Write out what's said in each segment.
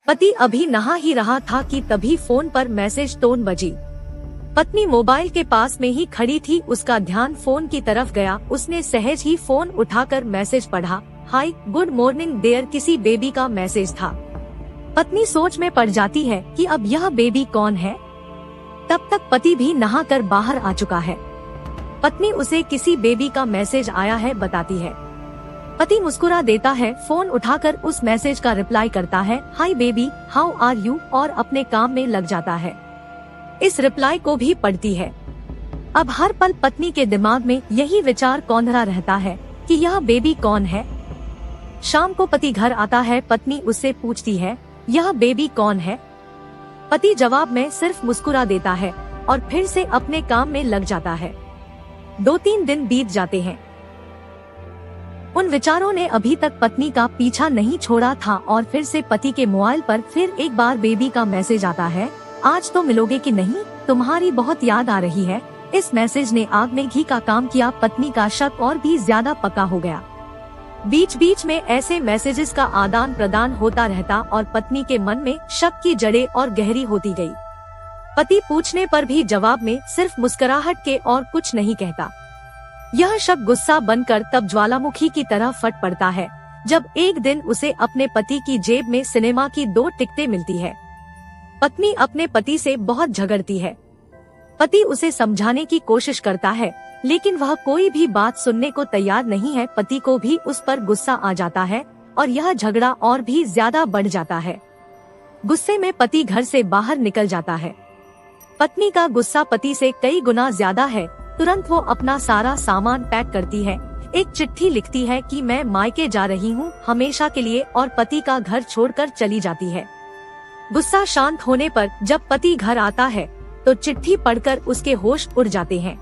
पति अभी नहा ही रहा था कि तभी फोन पर मैसेज टोन बजी। पत्नी मोबाइल के पास में ही खड़ी थी, उसका ध्यान फोन की तरफ गया। उसने सहज ही फोन उठाकर मैसेज पढ़ा। हाय गुड मॉर्निंग देयर, किसी बेबी का मैसेज था। पत्नी सोच में पड़ जाती है कि अब यह बेबी कौन है। तब तक पति भी नहाकर बाहर आ चुका है। पत्नी उसे किसी बेबी का मैसेज आया है बताती है। पति मुस्कुरा देता है, फोन उठाकर उस मैसेज का रिप्लाई करता है, hi baby how are you, और अपने काम में लग जाता है। इस रिप्लाई को भी पढ़ती है। अब हर पल पत्नी के दिमाग में यही विचार कौंधरा रहता है कि यह बेबी कौन है। शाम को पति घर आता है। पत्नी उससे पूछती है, यह बेबी कौन है। पति जवाब में सिर्फ मुस्कुरा देता है और फिर से अपने काम में लग जाता है। 2-3 दिन बीत जाते हैं। उन विचारों ने अभी तक पत्नी का पीछा नहीं छोड़ा था और फिर से पति के मोबाइल पर फिर एक बार बेबी का मैसेज आता है, आज तो मिलोगे कि नहीं, तुम्हारी बहुत याद आ रही है। इस मैसेज ने आग में घी का काम किया। पत्नी का शक और भी ज्यादा पक्का हो गया। बीच बीच में ऐसे मैसेजेस का आदान प्रदान होता रहता और पत्नी के मन में शक की जड़ें और गहरी होती गई। पति पूछने पर भी जवाब में सिर्फ मुस्कुराहट के और कुछ नहीं कहता। यह शक गुस्सा बनकर तब ज्वालामुखी की तरह फट पड़ता है जब एक दिन उसे अपने पति की जेब में सिनेमा की 2 टिकटें मिलती है। पत्नी अपने पति से बहुत झगड़ती है। पति उसे समझाने की कोशिश करता है लेकिन वह कोई भी बात सुनने को तैयार नहीं है। पति को भी उस पर गुस्सा आ जाता है और यह झगड़ा और भी ज्यादा बढ़ जाता है। गुस्से में पति घर से बाहर निकल जाता है। पत्नी का गुस्सा पति से कई गुना ज्यादा है। तुरंत वो अपना सारा सामान पैक करती है, एक चिट्ठी लिखती है कि मैं मायके जा रही हूँ हमेशा के लिए, और पति का घर छोड़कर चली जाती है। गुस्सा शांत होने पर जब पति घर आता है तो चिट्ठी पढ़कर उसके होश उड़ जाते हैं।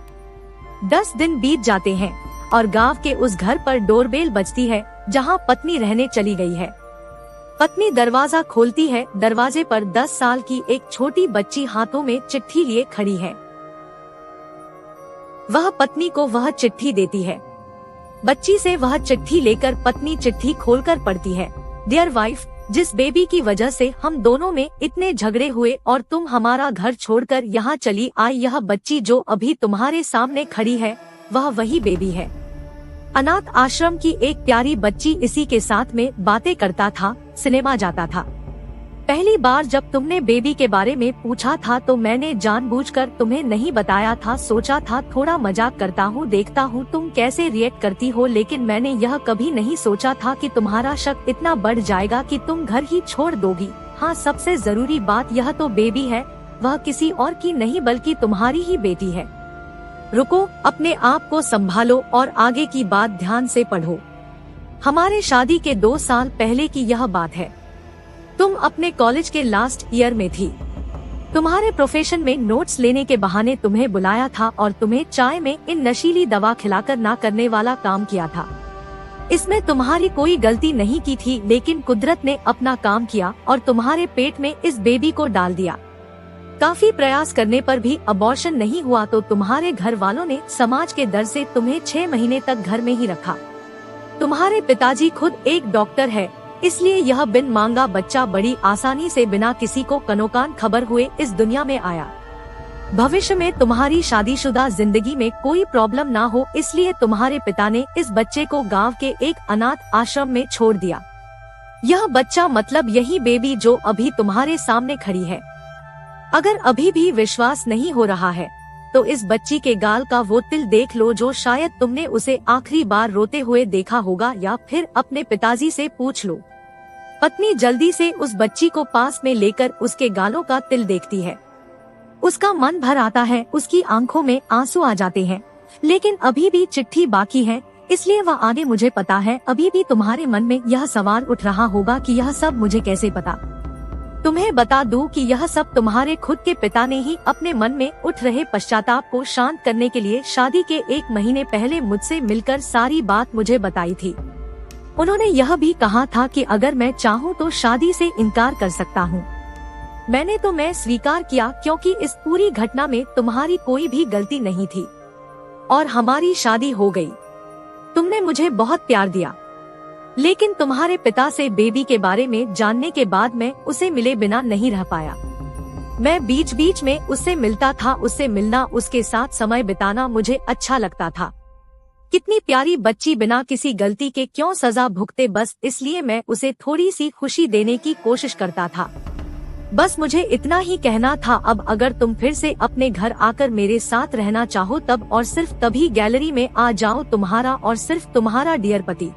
10 दिन बीत जाते हैं और गांव के उस घर पर डोरबेल बजती है जहां पत्नी रहने चली गई है। पत्नी दरवाजा खोलती है। दरवाजे पर 10 साल की एक छोटी बच्ची हाथों में चिट्ठी लिए खड़ी है। वह पत्नी को वह चिट्ठी देती है। बच्ची से वह चिट्ठी लेकर पत्नी चिट्ठी खोलकर पढ़ती है, डियर वाइफ, जिस बेबी की वजह से हम दोनों में इतने झगड़े हुए और तुम हमारा घर छोड़कर यहाँ चली आई, यह बच्ची जो अभी तुम्हारे सामने खड़ी है वह वही बेबी है। अनाथ आश्रम की एक प्यारी बच्ची इसी के साथ में बातें करता था, सिनेमा जाता था। पहली बार जब तुमने बेबी के बारे में पूछा था तो मैंने जानबूझकर तुम्हें नहीं बताया था। सोचा था थोड़ा मजाक करता हूँ, देखता हूँ तुम कैसे रिएक्ट करती हो, लेकिन मैंने यह कभी नहीं सोचा था कि तुम्हारा शक इतना बढ़ जाएगा कि तुम घर ही छोड़ दोगी। हाँ, सबसे जरूरी बात यह तो बेबी है, वह किसी और की नहीं बल्कि तुम्हारी ही बेटी है। रुको, अपने आप को संभालो और आगे की बात ध्यान से पढ़ो। हमारे शादी के 2 साल पहले की यह बात है। तुम अपने कॉलेज के लास्ट ईयर में थी। तुम्हारे प्रोफेशन में नोट्स लेने के बहाने तुम्हें बुलाया था और तुम्हें चाय में इन नशीली दवा खिलाकर ना करने वाला काम किया था। इसमें तुम्हारी कोई गलती नहीं की थी, लेकिन कुदरत ने अपना काम किया और तुम्हारे पेट में इस बेबी को डाल दिया। काफी प्रयास करने पर भी अबॉर्शन नहीं हुआ तो तुम्हारे घर वालों ने समाज के डर से तुम्हें 6 महीने तक घर में ही रखा। तुम्हारे पिताजी खुद एक डॉक्टर है, इसलिए यह बिन मांगा बच्चा बड़ी आसानी से बिना किसी को कनोकान खबर हुए इस दुनिया में आया। भविष्य में तुम्हारी शादीशुदा जिंदगी में कोई प्रॉब्लम ना हो, इसलिए तुम्हारे पिता ने इस बच्चे को गांव के एक अनाथ आश्रम में छोड़ दिया। यह बच्चा मतलब यही बेबी जो अभी तुम्हारे सामने खड़ी है। अगर अभी भी विश्वास नहीं हो रहा है तो इस बच्ची के गाल का वो तिल देख लो जो शायद तुमने उसे आखिरी बार रोते हुए देखा होगा, या फिर अपने पिताजी से पूछ लो। पत्नी जल्दी से उस बच्ची को पास में लेकर उसके गालों का तिल देखती है। उसका मन भर आता है, उसकी आंखों में आंसू आ जाते हैं, लेकिन अभी भी चिट्ठी बाकी है, इसलिए वह आगे मुझे पता है अभी भी तुम्हारे मन में यह सवाल उठ रहा होगा कि यह सब मुझे कैसे पता। तुम्हें बता दूं कि यह सब तुम्हारे खुद के पिता ने ही अपने मन में उठ रहे पश्चाताप को शांत करने के लिए शादी के 1 महीने पहले मुझसे मिलकर सारी बात मुझे बताई थी। उन्होंने यह भी कहा था कि अगर मैं चाहूँ तो शादी से इनकार कर सकता हूँ। मैं स्वीकार किया क्योंकि इस पूरी घटना में तुम्हारी कोई भी गलती नहीं थी और हमारी शादी हो गई। तुमने मुझे बहुत प्यार दिया। लेकिन तुम्हारे पिता से बेबी के बारे में जानने के बाद मैं उसे मिले बिना नहीं रह पाया। मैं बीच बीच में उससे मिलता था, उससे मिलना, उसके साथ समय बिताना मुझे अच्छा लगता था। कितनी प्यारी बच्ची, बिना किसी गलती के क्यों सजा भुगते, बस इसलिए मैं उसे थोड़ी सी खुशी देने की कोशिश करता था। बस मुझे इतना ही कहना था। अब अगर तुम फिर से अपने घर आकर मेरे साथ रहना चाहो तब और सिर्फ तभी गैलरी में आ जाओ, तुम्हारा और सिर्फ तुम्हारा डियर पति।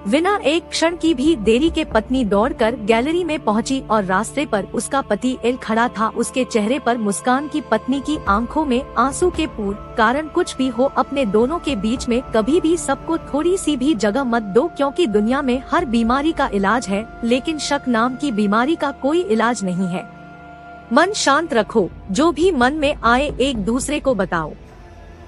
बिना एक क्षण की भी देरी के पत्नी दौड़कर गैलरी में पहुंची और रास्ते पर उसका पति एल खड़ा था, उसके चेहरे पर मुस्कान की पत्नी की आंखों में आंसू के पूर। कारण कुछ भी हो, अपने दोनों के बीच में कभी भी सबको थोड़ी सी भी जगह मत दो, क्योंकि दुनिया में हर बीमारी का इलाज है, लेकिन शक नाम की बीमारी का कोई इलाज नहीं है। मन शांत रखो, जो भी मन में आए एक दूसरे को बताओ।